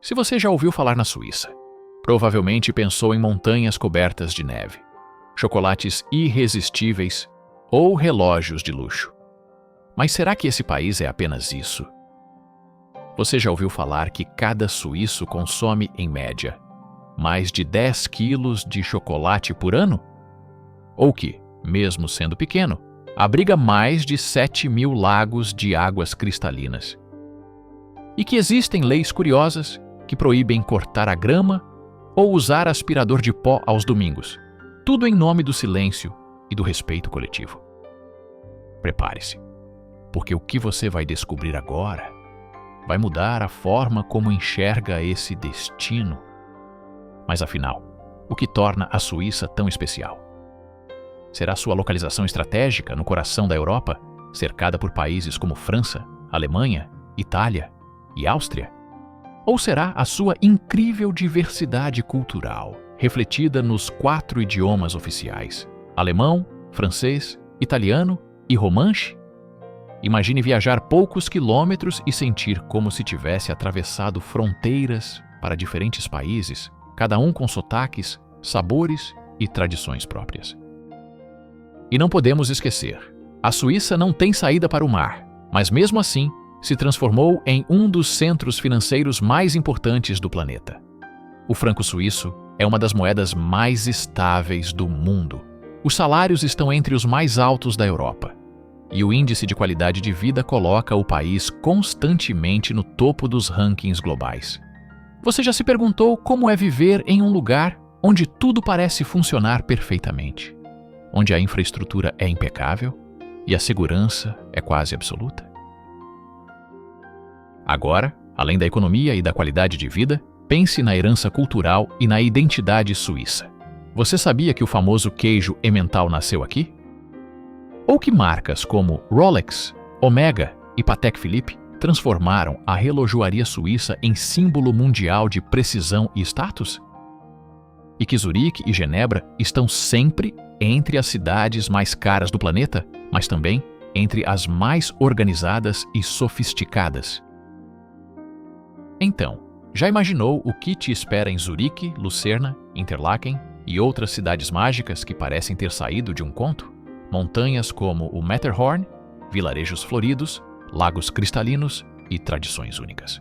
Se você já ouviu falar na Suíça, provavelmente pensou em montanhas cobertas de neve, chocolates irresistíveis ou relógios de luxo. Mas será que esse país é apenas isso? Você já ouviu falar que cada suíço consome, em média, mais de 10 quilos de chocolate por ano? Ou que, mesmo sendo pequeno, abriga mais de 7.000 lagos de águas cristalinas? E que existem leis curiosas que proíbem cortar a grama ou usar aspirador de pó aos domingos, tudo em nome do silêncio e do respeito coletivo. Prepare-se, porque o que você vai descobrir agora vai mudar a forma como enxerga esse destino. Mas afinal, o que torna a Suíça tão especial? Será sua localização estratégica no coração da Europa, cercada por países como França, Alemanha, Itália e Áustria? Ou será a sua incrível diversidade cultural, refletida nos 4 idiomas oficiais: alemão, francês, italiano e romanche? Imagine viajar poucos quilômetros e sentir como se tivesse atravessado fronteiras para diferentes países, cada um com sotaques, sabores e tradições próprias. E não podemos esquecer, a Suíça não tem saída para o mar, mas mesmo assim se transformou em um dos centros financeiros mais importantes do planeta. O franco suíço é uma das moedas mais estáveis do mundo. Os salários estão entre os mais altos da Europa. E o índice de qualidade de vida coloca o país constantemente no topo dos rankings globais. Você já se perguntou como é viver em um lugar onde tudo parece funcionar perfeitamente? Onde a infraestrutura é impecável e a segurança é quase absoluta? Agora, além da economia e da qualidade de vida, pense na herança cultural e na identidade suíça. Você sabia que o famoso queijo Emmental nasceu aqui? Ou que marcas como Rolex, Omega e Patek Philippe transformaram a relojoaria suíça em símbolo mundial de precisão e status? E que Zurique e Genebra estão sempre entre as cidades mais caras do planeta, mas também entre as mais organizadas e sofisticadas. Então, já imaginou o que te espera em Zurique, Lucerna, Interlaken e outras cidades mágicas que parecem ter saído de um conto? Montanhas como o Matterhorn, vilarejos floridos, lagos cristalinos e tradições únicas.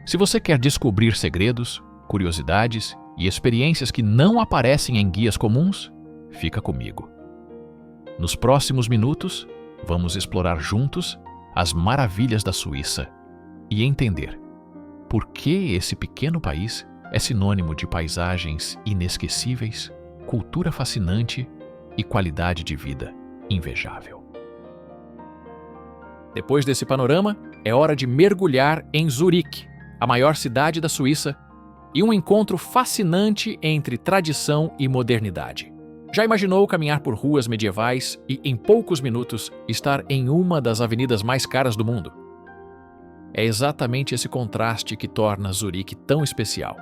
Se você quer descobrir segredos, curiosidades e experiências que não aparecem em guias comuns, fica comigo. Nos próximos minutos, vamos explorar juntos as maravilhas da Suíça e entender por que esse pequeno país é sinônimo de paisagens inesquecíveis, cultura fascinante e qualidade de vida invejável. Depois desse panorama, é hora de mergulhar em Zurique, a maior cidade da Suíça, e um encontro fascinante entre tradição e modernidade. Já imaginou caminhar por ruas medievais e, em poucos minutos, estar em uma das avenidas mais caras do mundo? É exatamente esse contraste que torna Zurique tão especial.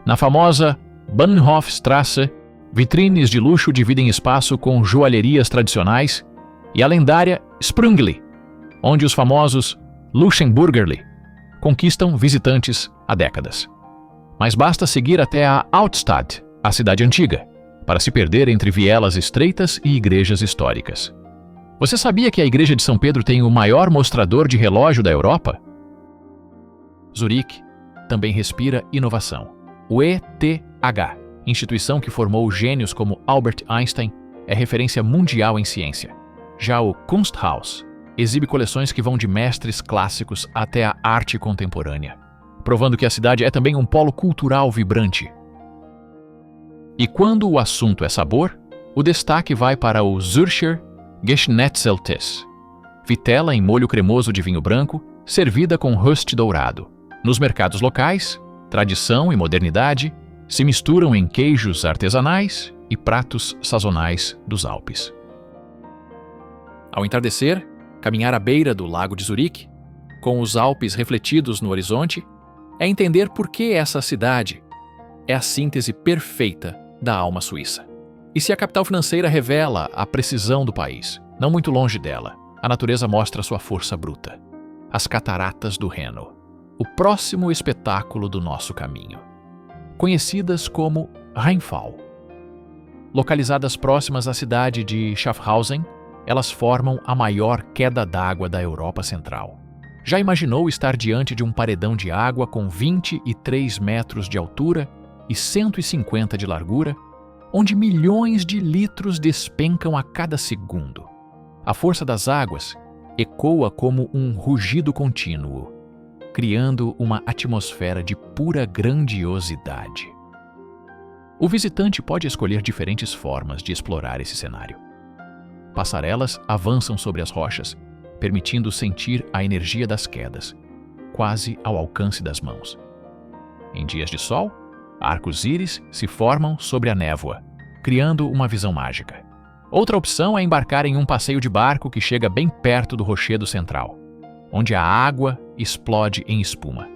Na famosa Bahnhofstrasse, vitrines de luxo dividem espaço com joalherias tradicionais e a lendária Sprüngli, onde os famosos Luxemburgerli conquistam visitantes há décadas. Mas basta seguir até a Altstadt, a cidade antiga, para se perder entre vielas estreitas e igrejas históricas. Você sabia que a Igreja de São Pedro tem o maior mostrador de relógio da Europa? Zurique também respira inovação. O ETH, instituição que formou gênios como Albert Einstein, é referência mundial em ciência. Já o Kunsthaus exibe coleções que vão de mestres clássicos até a arte contemporânea, provando que a cidade é também um polo cultural vibrante. E quando o assunto é sabor, o destaque vai para o Zürcher Geschnetzeltes, vitela em molho cremoso de vinho branco, servida com rust dourado. Nos mercados locais, tradição e modernidade se misturam em queijos artesanais e pratos sazonais dos Alpes. Ao entardecer, caminhar à beira do Lago de Zurique, com os Alpes refletidos no horizonte, é entender por que essa cidade é a síntese perfeita da alma suíça. E se a capital financeira revela a precisão do país, não muito longe dela, a natureza mostra sua força bruta. As cataratas do Reno, o próximo espetáculo do nosso caminho. Conhecidas como Rheinfall. Localizadas próximas à cidade de Schaffhausen, elas formam a maior queda d'água da Europa Central. Já imaginou estar diante de um paredão de água com 23 metros de altura e 150 de largura, onde milhões de litros despencam a cada segundo? A força das águas ecoa como um rugido contínuo, criando uma atmosfera de pura grandiosidade. O visitante pode escolher diferentes formas de explorar esse cenário. Passarelas avançam sobre as rochas, permitindo sentir a energia das quedas, quase ao alcance das mãos. Em dias de sol, arcos-íris se formam sobre a névoa, criando uma visão mágica. Outra opção é embarcar em um passeio de barco que chega bem perto do rochedo central, onde a água explode em espuma,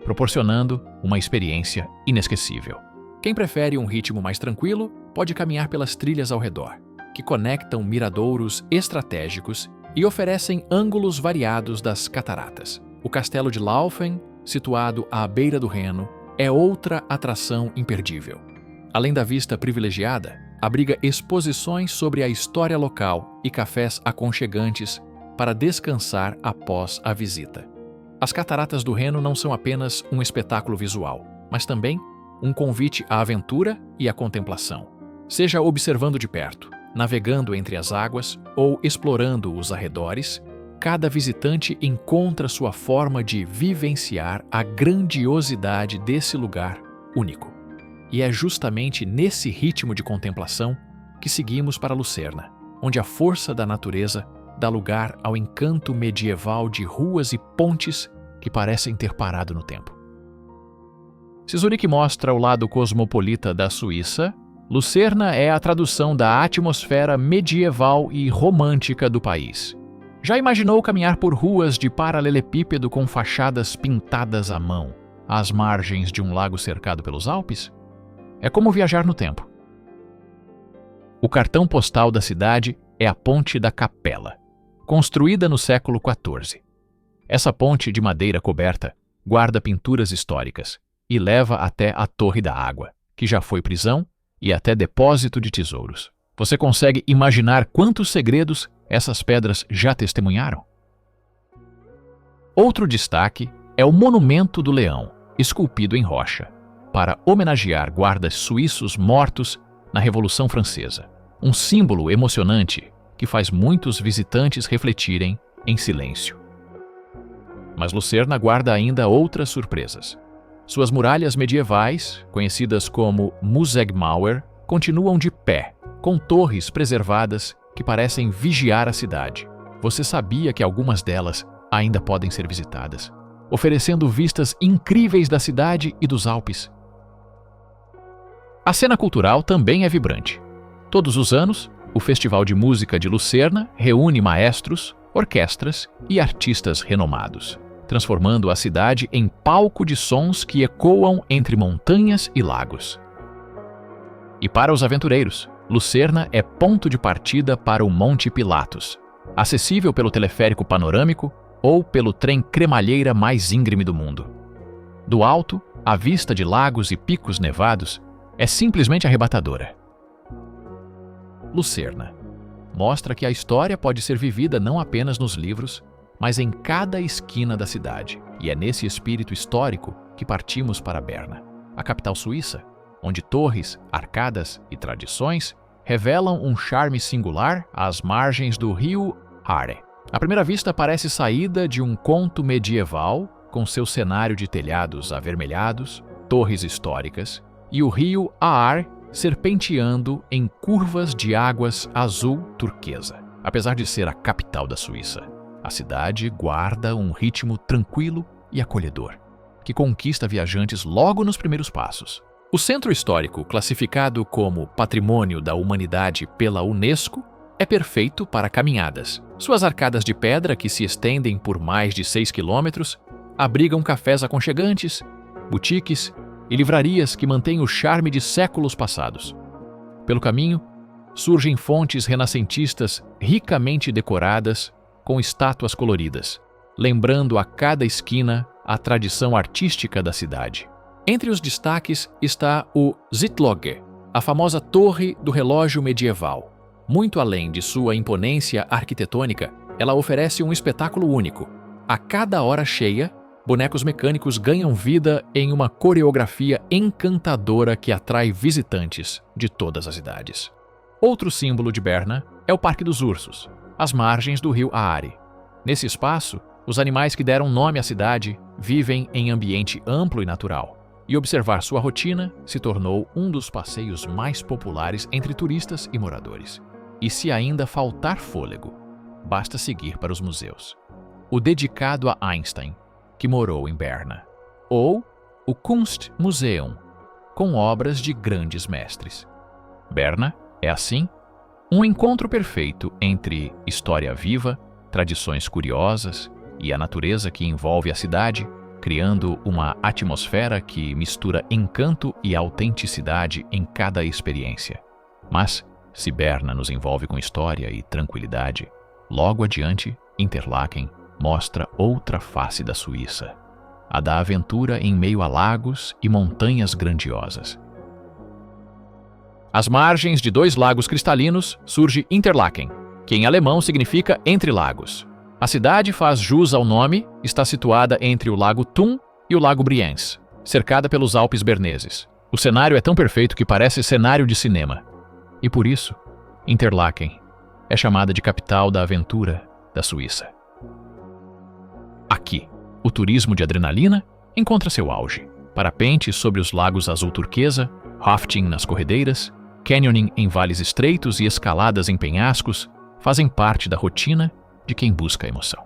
proporcionando uma experiência inesquecível. Quem prefere um ritmo mais tranquilo pode caminhar pelas trilhas ao redor, que conectam miradouros estratégicos e oferecem ângulos variados das cataratas. O Castelo de Laufen, situado à beira do Reno, é outra atração imperdível. Além da vista privilegiada, abriga exposições sobre a história local e cafés aconchegantes para descansar após a visita. As cataratas do Reno não são apenas um espetáculo visual, mas também um convite à aventura e à contemplação. Seja observando de perto, navegando entre as águas ou explorando os arredores, cada visitante encontra sua forma de vivenciar a grandiosidade desse lugar único. E é justamente nesse ritmo de contemplação que seguimos para Lucerna, onde a força da natureza dá lugar ao encanto medieval de ruas e pontes que parecem ter parado no tempo. Se Zurique mostra o lado cosmopolita da Suíça, Lucerna é a tradução da atmosfera medieval e romântica do país. Já imaginou caminhar por ruas de paralelepípedo com fachadas pintadas à mão, às margens de um lago cercado pelos Alpes? É como viajar no tempo. O cartão postal da cidade é a Ponte da Capela, construída no século XIV. Essa ponte de madeira coberta guarda pinturas históricas e leva até a Torre da Água, que já foi prisão e até depósito de tesouros. Você consegue imaginar quantos segredos essas pedras já testemunharam? Outro destaque é o Monumento do Leão, esculpido em rocha, para homenagear guardas suíços mortos na Revolução Francesa. Um símbolo emocionante que faz muitos visitantes refletirem em silêncio. Mas Lucerna guarda ainda outras surpresas. Suas muralhas medievais, conhecidas como Musegsmauer, continuam de pé, com torres preservadas que parecem vigiar a cidade. Você sabia que algumas delas ainda podem ser visitadas, oferecendo vistas incríveis da cidade e dos Alpes? A cena cultural também é vibrante. Todos os anos, o Festival de Música de Lucerna reúne maestros, orquestras e artistas renomados, transformando a cidade em palco de sons que ecoam entre montanhas e lagos. E para os aventureiros, Lucerna é ponto de partida para o Monte Pilatus, acessível pelo teleférico panorâmico ou pelo trem cremalheira mais íngreme do mundo. Do alto, a vista de lagos e picos nevados é simplesmente arrebatadora. Lucerna mostra que a história pode ser vivida não apenas nos livros, mas em cada esquina da cidade. E é nesse espírito histórico que partimos para Berna, a capital suíça, onde torres, arcadas e tradições revelam um charme singular às margens do rio Aare. À primeira vista parece saída de um conto medieval, com seu cenário de telhados avermelhados, torres históricas e o rio Aar serpenteando em curvas de águas azul turquesa. Apesar de ser a capital da Suíça, a cidade guarda um ritmo tranquilo e acolhedor, que conquista viajantes logo nos primeiros passos. O centro histórico, classificado como Patrimônio da Humanidade pela Unesco, é perfeito para caminhadas. Suas arcadas de pedra, que se estendem por mais de 6 quilômetros, abrigam cafés aconchegantes, boutiques e livrarias que mantêm o charme de séculos passados. Pelo caminho, surgem fontes renascentistas ricamente decoradas com estátuas coloridas, lembrando a cada esquina a tradição artística da cidade. Entre os destaques está o Zitloge, a famosa torre do relógio medieval. Muito além de sua imponência arquitetônica, ela oferece um espetáculo único. A cada hora cheia, bonecos mecânicos ganham vida em uma coreografia encantadora que atrai visitantes de todas as idades. Outro símbolo de Berna é o Parque dos Ursos, às margens do rio Aare. Nesse espaço, os animais que deram nome à cidade vivem em ambiente amplo e natural, e observar sua rotina se tornou um dos passeios mais populares entre turistas e moradores. E se ainda faltar fôlego, basta seguir para os museus. O dedicado a Einstein, que morou em Berna, ou o Kunstmuseum, com obras de grandes mestres. Berna é, assim, um encontro perfeito entre história viva, tradições curiosas e a natureza que envolve a cidade, criando uma atmosfera que mistura encanto e autenticidade em cada experiência. Mas, se Berna nos envolve com história e tranquilidade, logo adiante, Interlaken mostra outra face da Suíça, a da aventura em meio a lagos e montanhas grandiosas. Às margens de 2 lagos cristalinos surge Interlaken, que em alemão significa entre lagos. A cidade faz jus ao nome, está situada entre o Lago Thun e o Lago Brienz, cercada pelos Alpes berneses. O cenário é tão perfeito que parece cenário de cinema. E por isso, Interlaken é chamada de capital da aventura da Suíça. Aqui, o turismo de adrenalina encontra seu auge. Parapente sobre os lagos azul turquesa, rafting nas corredeiras, canyoning em vales estreitos e escaladas em penhascos fazem parte da rotina de quem busca emoção.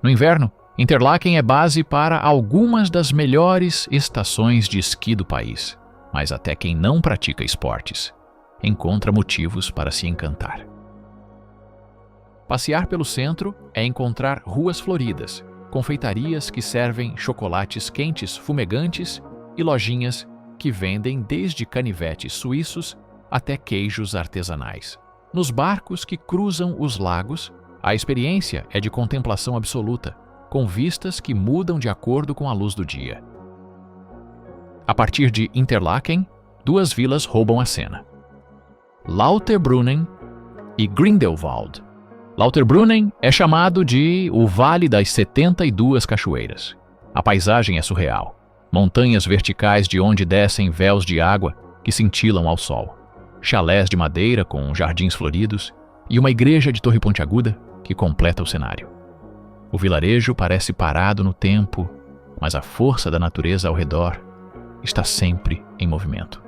No inverno, Interlaken é base para algumas das melhores estações de esqui do país, mas até quem não pratica esportes encontra motivos para se encantar. Passear pelo centro é encontrar ruas floridas, confeitarias que servem chocolates quentes fumegantes e lojinhas que vendem desde canivetes suíços até queijos artesanais. Nos barcos que cruzam os lagos, a experiência é de contemplação absoluta, com vistas que mudam de acordo com a luz do dia. A partir de Interlaken, 2 vilas roubam a cena: Lauterbrunnen e Grindelwald. Lauterbrunnen é chamado de o Vale das 72 Cachoeiras. A paisagem é surreal. Montanhas verticais de onde descem véus de água que cintilam ao sol. Chalés de madeira com jardins floridos e uma igreja de torre pontiaguda que completa o cenário. O vilarejo parece parado no tempo, mas a força da natureza ao redor está sempre em movimento.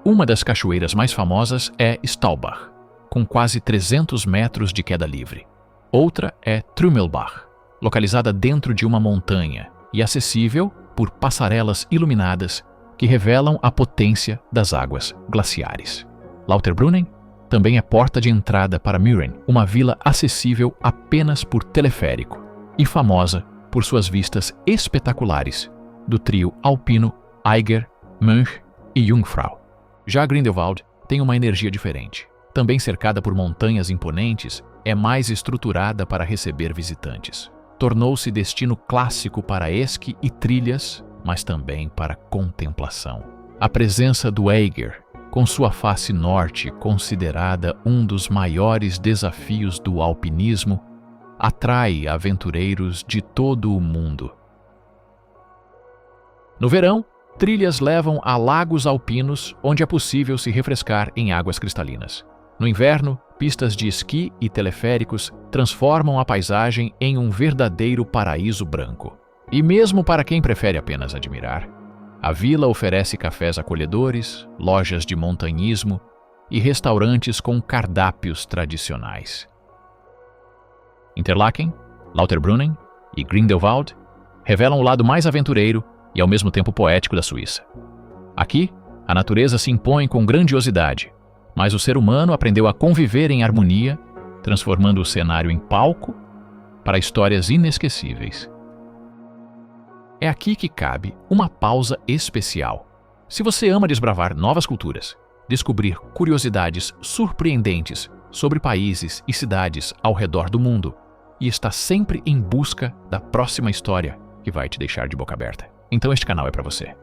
Uma das cachoeiras mais famosas é Staubach, com quase 300 metros de queda livre. Outra é Trümmelbach, localizada dentro de uma montanha e acessível por passarelas iluminadas que revelam a potência das águas glaciares. Lauterbrunnen também é porta de entrada para Mürren, uma vila acessível apenas por teleférico e famosa por suas vistas espetaculares do trio alpino Eiger, Mönch e Jungfrau. Já Grindelwald tem uma energia diferente. Também cercada por montanhas imponentes, é mais estruturada para receber visitantes. Tornou-se destino clássico para esqui e trilhas, mas também para contemplação. A presença do Eiger, com sua face norte considerada um dos maiores desafios do alpinismo, atrai aventureiros de todo o mundo. No verão, trilhas levam a lagos alpinos onde é possível se refrescar em águas cristalinas. No inverno, pistas de esqui e teleféricos transformam a paisagem em um verdadeiro paraíso branco. E mesmo para quem prefere apenas admirar, a vila oferece cafés acolhedores, lojas de montanhismo e restaurantes com cardápios tradicionais. Interlaken, Lauterbrunnen e Grindelwald revelam o lado mais aventureiro e ao mesmo tempo poético da Suíça. Aqui, a natureza se impõe com grandiosidade, mas o ser humano aprendeu a conviver em harmonia, transformando o cenário em palco para histórias inesquecíveis. É aqui que cabe uma pausa especial. Se você ama desbravar novas culturas, descobrir curiosidades surpreendentes sobre países e cidades ao redor do mundo e está sempre em busca da próxima história que vai te deixar de boca aberta. Então este canal é para você.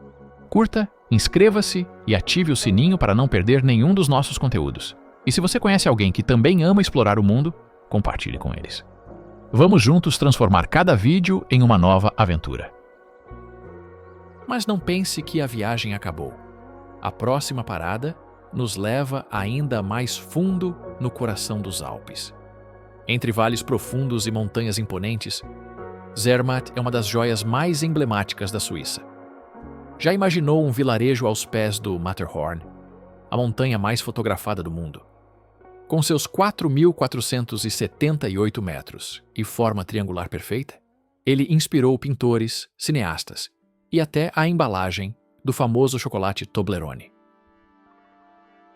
Curta, inscreva-se e ative o sininho para não perder nenhum dos nossos conteúdos. E se você conhece alguém que também ama explorar o mundo, compartilhe com eles. Vamos juntos transformar cada vídeo em uma nova aventura. Mas não pense que a viagem acabou. A próxima parada nos leva ainda mais fundo no coração dos Alpes. Entre vales profundos e montanhas imponentes, Zermatt é uma das joias mais emblemáticas da Suíça. Já imaginou um vilarejo aos pés do Matterhorn, a montanha mais fotografada do mundo? Com seus 4.478 metros e forma triangular perfeita, ele inspirou pintores, cineastas e até a embalagem do famoso chocolate Toblerone.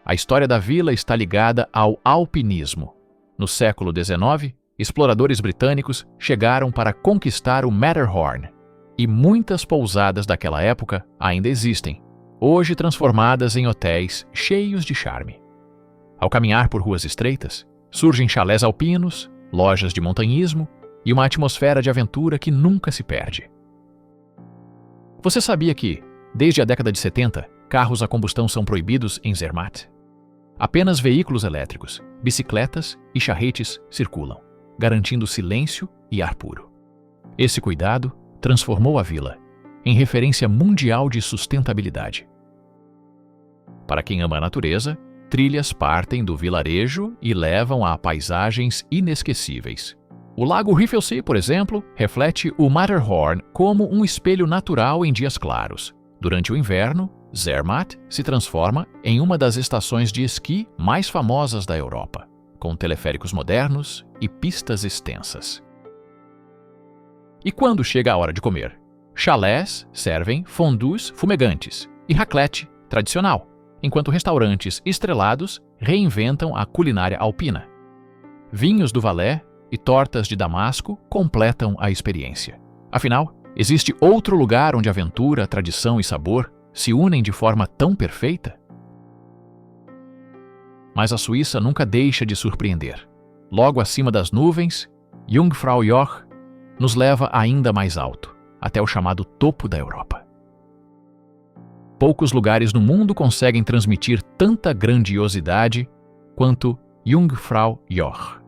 A história da vila está ligada ao alpinismo. No século XIX, exploradores britânicos chegaram para conquistar o Matterhorn, e muitas pousadas daquela época ainda existem, hoje transformadas em hotéis cheios de charme. Ao caminhar por ruas estreitas, surgem chalés alpinos, lojas de montanhismo e uma atmosfera de aventura que nunca se perde. Você sabia que, desde a década de 70, carros a combustão são proibidos em Zermatt? Apenas veículos elétricos, bicicletas e charretes circulam, garantindo silêncio e ar puro. Esse cuidado transformou a vila em referência mundial de sustentabilidade. Para quem ama a natureza, trilhas partem do vilarejo e levam a paisagens inesquecíveis. O lago Riffelsee, por exemplo, reflete o Matterhorn como um espelho natural em dias claros. Durante o inverno, Zermatt se transforma em uma das estações de esqui mais famosas da Europa, com teleféricos modernos e pistas extensas. E quando chega a hora de comer? Chalés servem fondues fumegantes e raclette tradicional, enquanto restaurantes estrelados reinventam a culinária alpina. Vinhos do Valais e tortas de Damasco completam a experiência. Afinal, existe outro lugar onde aventura, tradição e sabor se unem de forma tão perfeita? Mas a Suíça nunca deixa de surpreender. Logo acima das nuvens, Jungfraujoch nos leva ainda mais alto, até o chamado topo da Europa. Poucos lugares no mundo conseguem transmitir tanta grandiosidade quanto Jungfraujoch.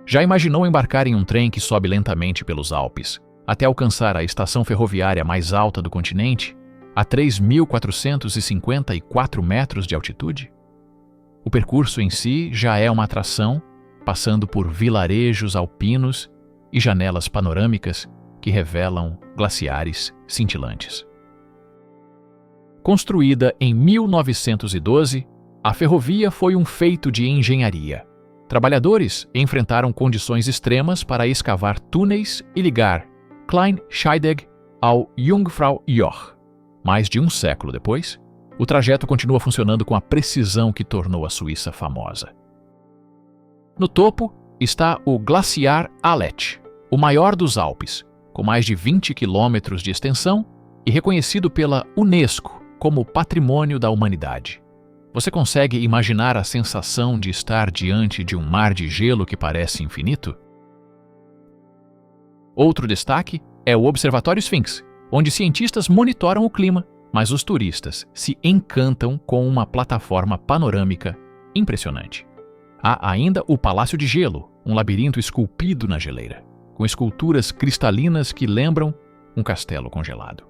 Já imaginou embarcar em um trem que sobe lentamente pelos Alpes, até alcançar a estação ferroviária mais alta do continente, a 3.454 metros de altitude? O percurso em si já é uma atração, passando por vilarejos alpinos e janelas panorâmicas que revelam glaciares cintilantes. Construída em 1912, a ferrovia foi um feito de engenharia. Trabalhadores enfrentaram condições extremas para escavar túneis e ligar Klein Scheidegg ao Jungfraujoch. Mais de um século depois, o trajeto continua funcionando com a precisão que tornou a Suíça famosa. No topo está o Glaciar Alet, o maior dos Alpes, com mais de 20 quilômetros de extensão e reconhecido pela Unesco como Patrimônio da Humanidade. Você consegue imaginar a sensação de estar diante de um mar de gelo que parece infinito? Outro destaque é o Observatório Sphinx, onde cientistas monitoram o clima, mas os turistas se encantam com uma plataforma panorâmica impressionante. Há ainda o Palácio de Gelo, um labirinto esculpido na geleira, com esculturas cristalinas que lembram um castelo congelado.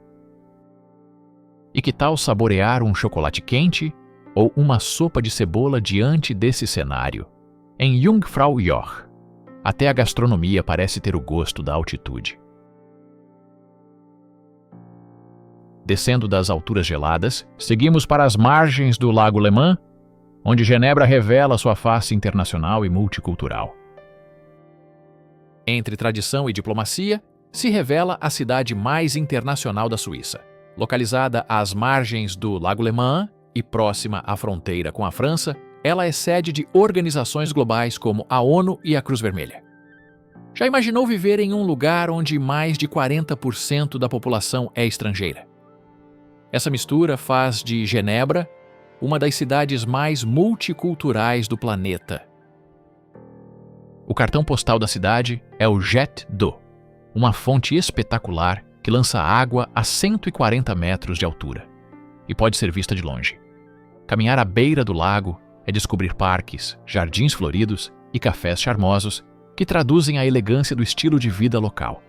E que tal saborear um chocolate quente ou uma sopa de cebola diante desse cenário? Em Jungfraujoch, até a gastronomia parece ter o gosto da altitude. Descendo das alturas geladas, seguimos para as margens do Lago Léman, onde Genebra revela sua face internacional e multicultural. Entre tradição e diplomacia, se revela a cidade mais internacional da Suíça. Localizada às margens do Lago Léman e próxima à fronteira com a França, ela é sede de organizações globais como a ONU e a Cruz Vermelha. Já imaginou viver em um lugar onde mais de 40% da população é estrangeira? Essa mistura faz de Genebra uma das cidades mais multiculturais do planeta. O cartão postal da cidade é o Jet d'eau, uma fonte espetacular que lança água a 140 metros de altura e pode ser vista de longe. Caminhar à beira do lago é descobrir parques, jardins floridos e cafés charmosos que traduzem a elegância do estilo de vida local.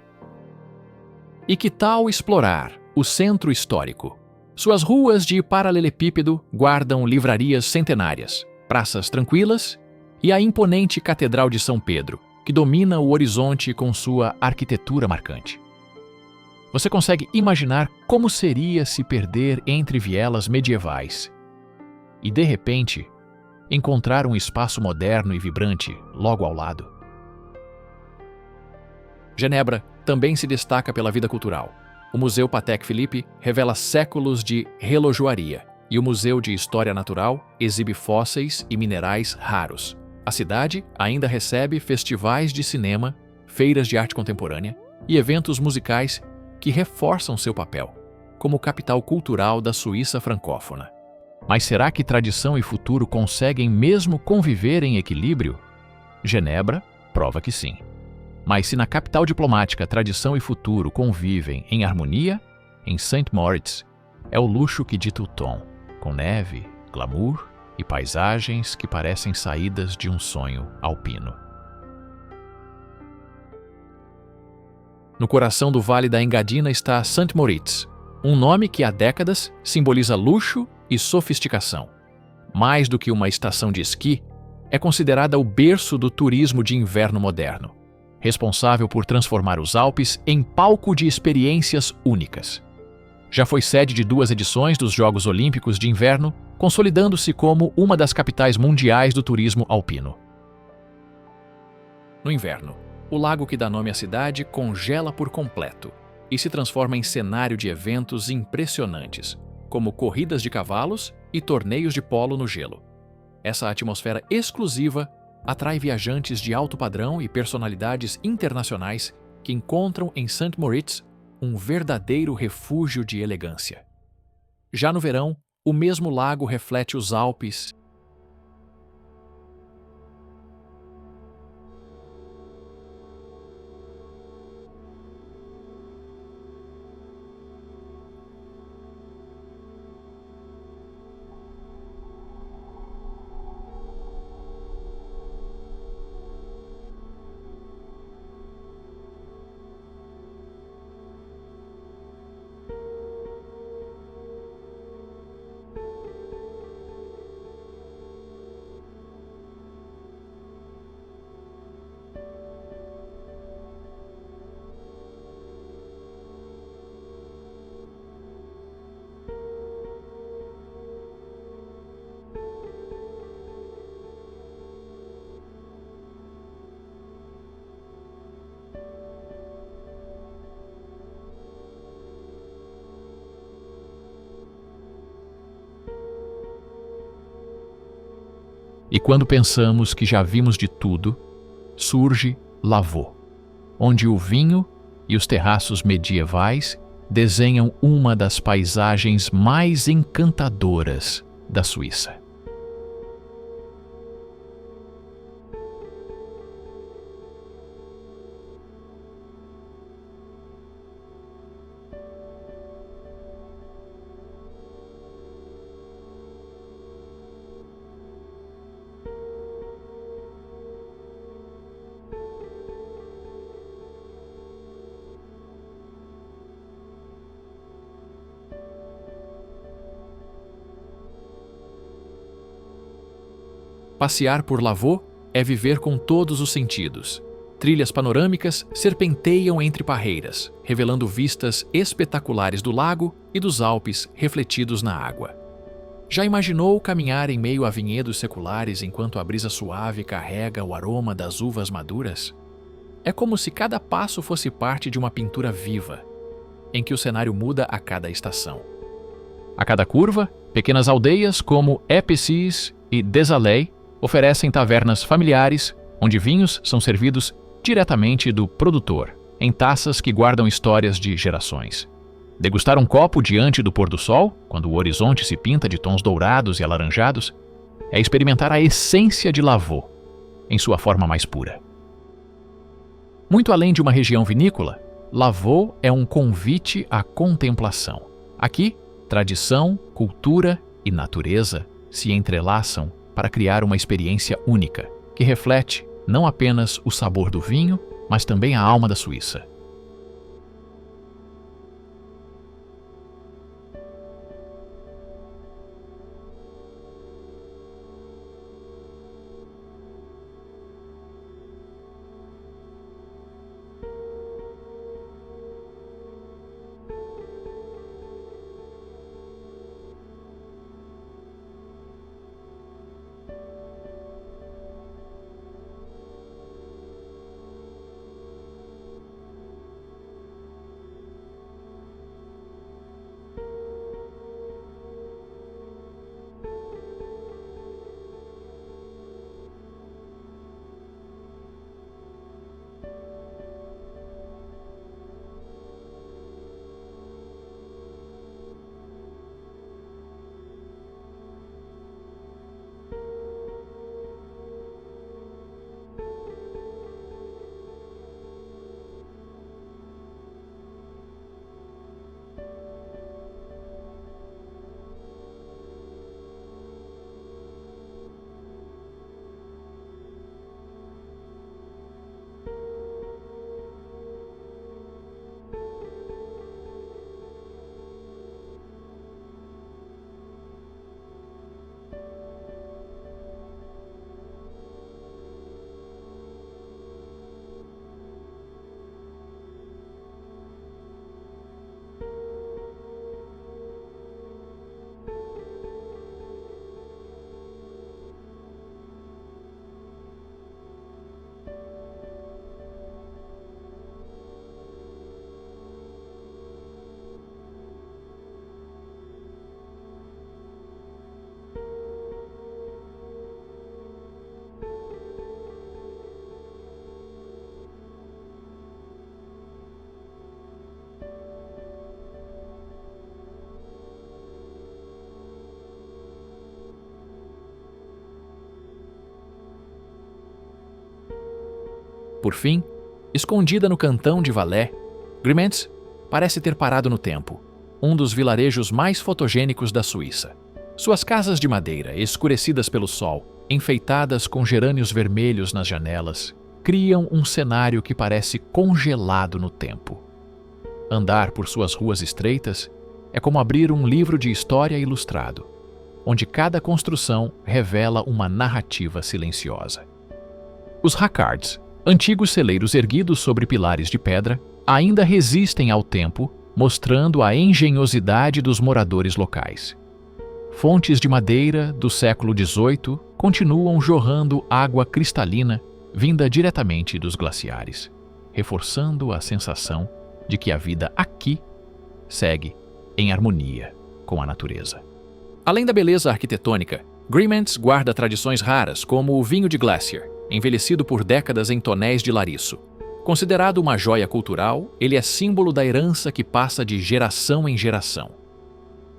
E que tal explorar o centro histórico? Suas ruas de paralelepípedo guardam livrarias centenárias, praças tranquilas e a imponente Catedral de São Pedro, que domina o horizonte com sua arquitetura marcante. Você consegue imaginar como seria se perder entre vielas medievais e, de repente, encontrar um espaço moderno e vibrante logo ao lado? Genebra também se destaca pela vida cultural. O Museu Patek Philippe revela séculos de relojoaria e o Museu de História Natural exibe fósseis e minerais raros. A cidade ainda recebe festivais de cinema, feiras de arte contemporânea e eventos musicais que reforçam seu papel como capital cultural da Suíça francófona. Mas será que tradição e futuro conseguem mesmo conviver em equilíbrio? Genebra prova que sim. Mas se na capital diplomática tradição e futuro convivem em harmonia, em St. Moritz é o luxo que dita o tom, com neve, glamour e paisagens que parecem saídas de um sonho alpino. No coração do Vale da Engadina está St. Moritz, um nome que há décadas simboliza luxo e sofisticação. Mais do que uma estação de esqui, é considerada o berço do turismo de inverno moderno, responsável por transformar os Alpes em palco de experiências únicas. Já foi sede de 2 edições dos Jogos Olímpicos de Inverno, consolidando-se como uma das capitais mundiais do turismo alpino. No inverno, o lago que dá nome à cidade congela por completo e se transforma em cenário de eventos impressionantes, como corridas de cavalos e torneios de polo no gelo. Essa atmosfera exclusiva atrai viajantes de alto padrão e personalidades internacionais que encontram em St. Moritz um verdadeiro refúgio de elegância. Já no verão, o mesmo lago reflete os Alpes E quando pensamos que já vimos de tudo, surge Lavaux, onde o vinho e os terraços medievais desenham uma das paisagens mais encantadoras da Suíça. Passear por Lavaux é viver com todos os sentidos. Trilhas panorâmicas serpenteiam entre parreiras, revelando vistas espetaculares do lago e dos Alpes refletidos na água. Já imaginou caminhar em meio a vinhedos seculares enquanto a brisa suave carrega o aroma das uvas maduras? É como se cada passo fosse parte de uma pintura viva, em que o cenário muda a cada estação. A cada curva, pequenas aldeias como Épices e Désalais oferecem tavernas familiares, onde vinhos são servidos diretamente do produtor, em taças que guardam histórias de gerações. Degustar um copo diante do pôr do sol, quando o horizonte se pinta de tons dourados e alaranjados, é experimentar a essência de Lavaux, em sua forma mais pura. Muito além de uma região vinícola, Lavaux é um convite à contemplação. Aqui, tradição, cultura e natureza se entrelaçam para criar uma experiência única, que reflete não apenas o sabor do vinho, mas também a alma da Suíça. Por fim, escondida no cantão de Valais, Grimentz parece ter parado no tempo, um dos vilarejos mais fotogênicos da Suíça. Suas casas de madeira, escurecidas pelo sol, enfeitadas com gerânios vermelhos nas janelas, criam um cenário que parece congelado no tempo. Andar por suas ruas estreitas é como abrir um livro de história ilustrado, onde cada construção revela uma narrativa silenciosa. Os Raccards, antigos celeiros erguidos sobre pilares de pedra, ainda resistem ao tempo, mostrando a engenhosidade dos moradores locais. Fontes de madeira do século XVIII continuam jorrando água cristalina vinda diretamente dos glaciares, reforçando a sensação de que a vida aqui segue em harmonia com a natureza. Além da beleza arquitetônica, Grimentz guarda tradições raras como o vinho de Glacier, envelhecido por décadas em tonéis de lariço. Considerado uma joia cultural, ele é símbolo da herança que passa de geração em geração.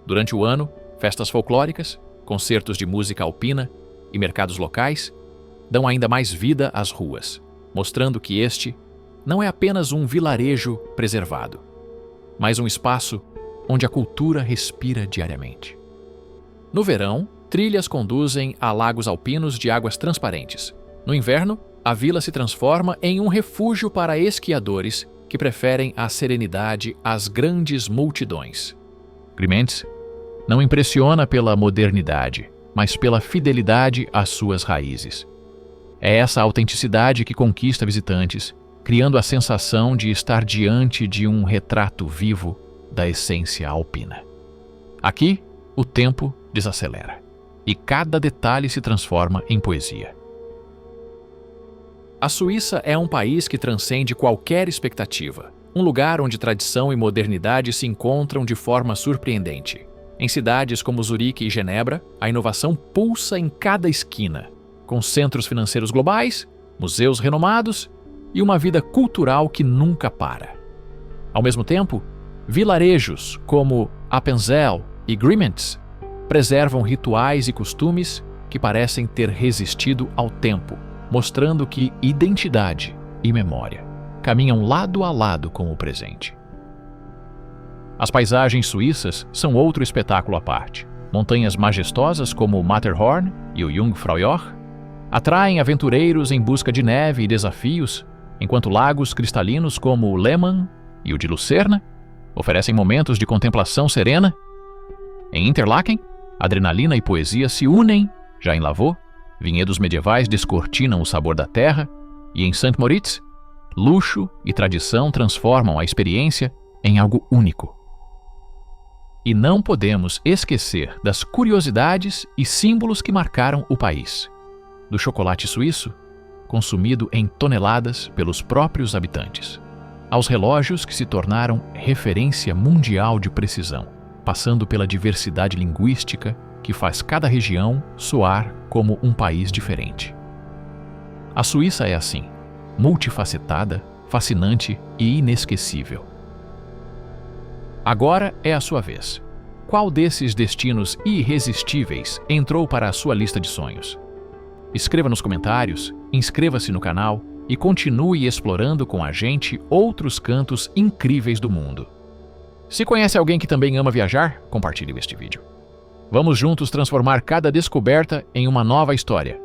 Durante o ano, festas folclóricas, concertos de música alpina e mercados locais dão ainda mais vida às ruas, mostrando que este não é apenas um vilarejo preservado, mas um espaço onde a cultura respira diariamente. No verão, trilhas conduzem a lagos alpinos de águas transparentes. No inverno, a vila se transforma em um refúgio para esquiadores que preferem a serenidade às grandes multidões. Grimentz não impressiona pela modernidade, mas pela fidelidade às suas raízes. É essa autenticidade que conquista visitantes, criando a sensação de estar diante de um retrato vivo da essência alpina. Aqui, o tempo desacelera, e cada detalhe se transforma em poesia. A Suíça é um país que transcende qualquer expectativa, um lugar onde tradição e modernidade se encontram de forma surpreendente. Em cidades como Zurique e Genebra, a inovação pulsa em cada esquina, com centros financeiros globais, museus renomados e uma vida cultural que nunca para. Ao mesmo tempo, vilarejos como Appenzell e Grimentz preservam rituais e costumes que parecem ter resistido ao tempo, mostrando que identidade e memória caminham lado a lado com o presente. As paisagens suíças são outro espetáculo à parte. Montanhas majestosas como o Matterhorn e o Jungfraujoch atraem aventureiros em busca de neve e desafios, enquanto lagos cristalinos como o Lehmann e o de Lucerna oferecem momentos de contemplação serena. Em Interlaken, adrenalina e poesia se unem. Já em Lavaux, vinhedos medievais descortinam o sabor da terra, e em St. Moritz, luxo e tradição transformam a experiência em algo único. E não podemos esquecer das curiosidades e símbolos que marcaram o país. Do chocolate suíço, consumido em toneladas pelos próprios habitantes, aos relógios que se tornaram referência mundial de precisão, passando pela diversidade linguística que faz cada região soar como um país diferente. A Suíça é assim, multifacetada, fascinante e inesquecível. Agora é a sua vez. Qual desses destinos irresistíveis entrou para a sua lista de sonhos? Escreva nos comentários, inscreva-se no canal e continue explorando com a gente outros cantos incríveis do mundo. Se conhece alguém que também ama viajar, compartilhe este vídeo. Vamos juntos transformar cada descoberta em uma nova história.